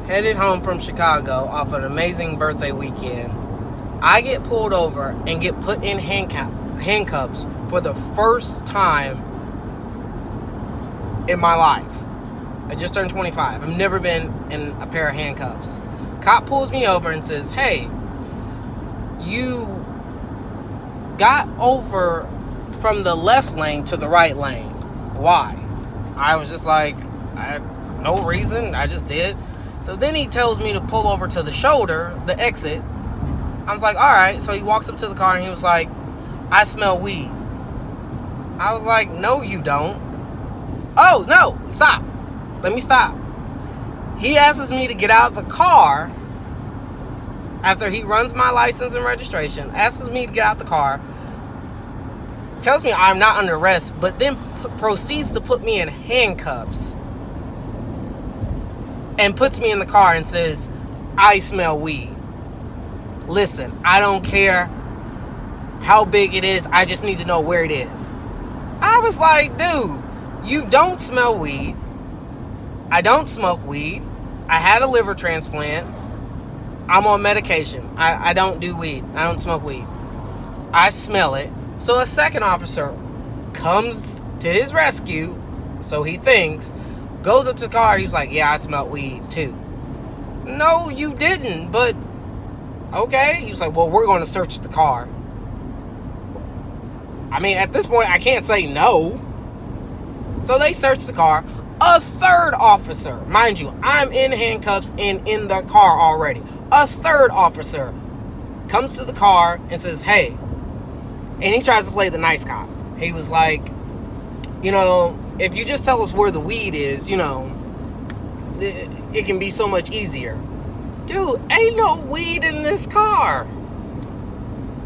headed home from Chicago off an amazing birthday weekend. I get pulled over and get put in handcuffs for the first time in my life. I just turned 25. I've never been in a pair of handcuffs. Cop pulls me over and says, "Hey, you got over from the left lane to the right lane. Why?" I was just like, no reason. I just did. So then he tells me to pull over to the shoulder, the exit. I was like, all right. So he walks up to the car and he was like, "I smell weed." I was like, "No, you don't." "Oh, no, stop. Let me stop." He asks me to get out of the car after he runs my license and registration, asks me to get out the car, tells me I'm not under arrest, but then proceeds to put me in handcuffs and puts me in the car and says, "I smell weed." Listen, I don't care how big it is. I just need to know where it is. I was like, dude, you don't smell weed. I don't smoke weed. I had a liver transplant. I'm on medication. I don't do weed. I don't smoke weed. I smell it. So a second officer comes to his rescue, so he thinks, goes up to the car. He was like, "Yeah, I smelled weed too." "No, you didn't, but okay." He was like, "Well, we're going to search the car." I mean, at this point, I can't say no. So they search the car. A third officer, mind you, I'm in handcuffs and in the car already. A third officer comes to the car and says, "Hey," and he tries to play the nice cop. He was like, "If you just tell us where the weed is, it can be so much easier." Dude, ain't no weed in this car.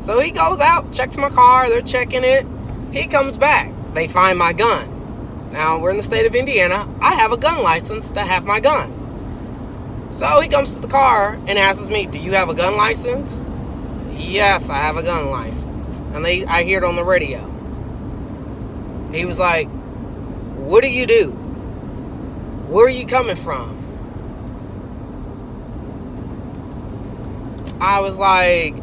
So he goes out, checks my car, they're checking it. He comes back. They find my gun. Now, we're in the state of Indiana. I have a gun license to have my gun. So he comes to the car and asks me, "Do you have a gun license?" "Yes, I have a gun license." And I hear it on the radio. He was like, "What do you do? Where are you coming from?" I was like,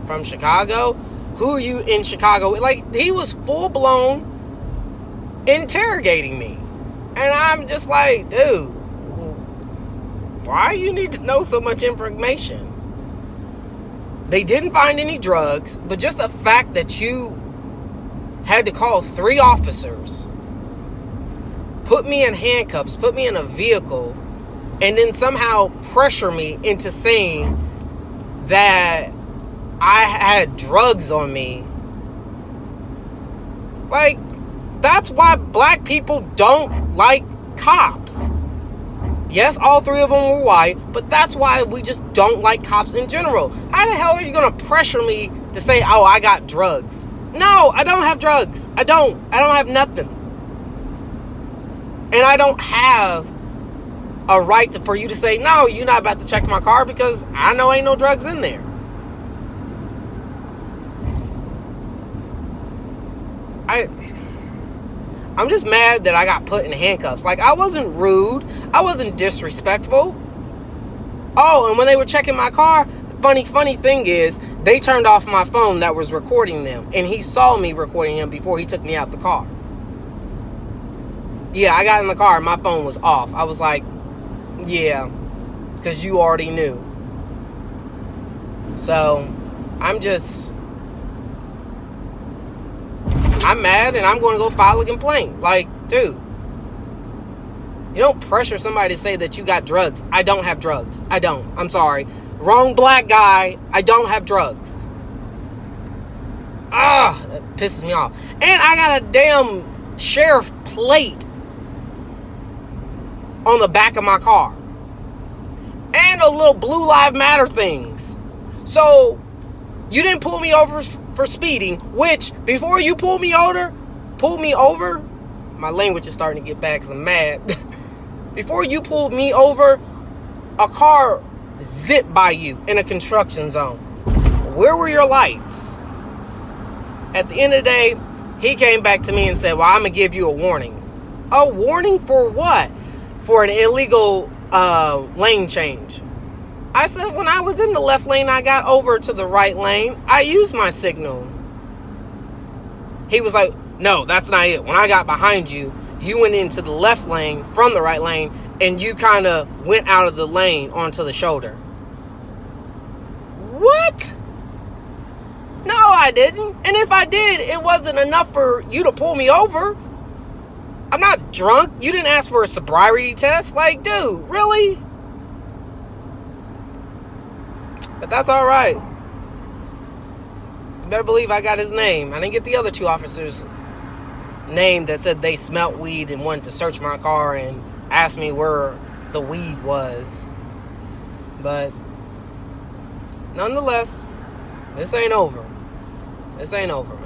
"From Chicago." "Who are you in Chicago with?" Like, he was full-blown interrogating me. And I'm just like, dude, why you need to know so much information? They didn't find any drugs, but just the fact that you had to call 3 officers, put me in handcuffs, put me in a vehicle, and then somehow pressure me into saying that I had drugs on me. Like, that's why black people don't like cops. Yes, all 3 of them were white, but that's why we just don't like cops in general. How the hell are you going to pressure me to say, "Oh, I got drugs"? No, I don't have drugs. I don't have nothing. And I don't have a right for you to say, "No, you're not about to check my car," because I know ain't no drugs in there. I'm just mad that I got put in handcuffs. Like, I wasn't rude. I wasn't disrespectful. Oh, and when they were checking my car, the funny thing is, they turned off my phone that was recording them. And he saw me recording him before he took me out the car. Yeah, I got in the car and my phone was off. I was like, yeah, because you already knew. So, I'm mad and I'm going to go file a complaint. Like, dude, you don't pressure somebody to say that you got drugs. I don't have drugs. I don't. I'm sorry. Wrong black guy. I don't have drugs. That pisses me off. And I got a damn sheriff plate on the back of my car. And a little Blue Lives Matter things. So, you didn't pull me over for speeding, which, before you pull me over, my language is starting to get bad because I'm mad. Before you pulled me over, a car zipped by you in a construction zone. Where were your lights? At the end of the day, he came back to me and said, "Well, I'm going to give you a warning." A warning for what? For an illegal lane change. I said, when I was in the left lane, I got over to the right lane. I used my signal. He was like, no, that's not it. When I got behind you, you went into the left lane from the right lane, and you kind of went out of the lane onto the shoulder. What? No, I didn't. And if I did, it wasn't enough for you to pull me over. I'm not drunk. You didn't ask for a sobriety test. Like, dude, really? But that's all right. You better believe I got his name. I didn't get the other two officers' name that said they smelt weed and wanted to search my car and ask me where the weed was. But nonetheless, this ain't over. This ain't over, man.